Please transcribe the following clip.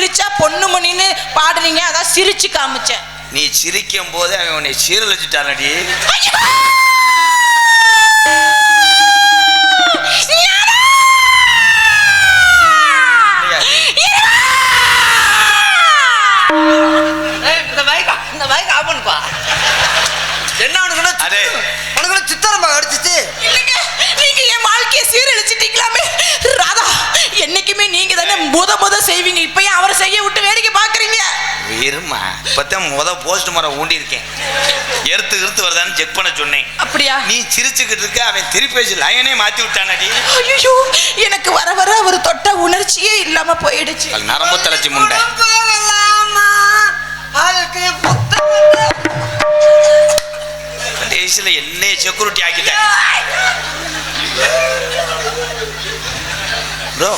சிரிச்சா பொண்ணு மணின்னு பாடுறீங்க, அதான் சிரிச்சு காமிச்சேன். நீ சிரிக்கும் போது அவன் உன்னை சீரழிச்சிட்டானடி. இந்த மைக் ஆஃப் பண்ணுப்பா. என்ன உனக்கு சித்தரமா அடிச்சிச்சு? நீங்க என் வாழ்க்கையை சீரழிச்சிட்டீங்களாமே ராதா. என்னைக்குமே நீங்க தானே முத செய்வீங்க, இப்பயும் அவரை செய்ய விட்டு வேடிக்கை பாக்குறீங்க. இருமா, இப்பதான் போஸ்ட் மரம் ஊண்டி இருக்கேன், எடுத்து வருதான்னு செக் பண்ண சொன்னேன். அப்படியா? நீ சிரிச்சுக்கிட்டு இருக்க, அவன் திருப்பி பேசி லைனே மாத்தி விட்டானடி. ஐயோ, எனக்கு வர வர அவர் தொட்ட உணர்ச்சியே இல்லாம போயிடுச்சு. நரம்பு தளர்ச்சி முண்டை. கடைசியில என்னைய செக்யூரிட்டி ஆக்கிட்டேன் ப்ரோ.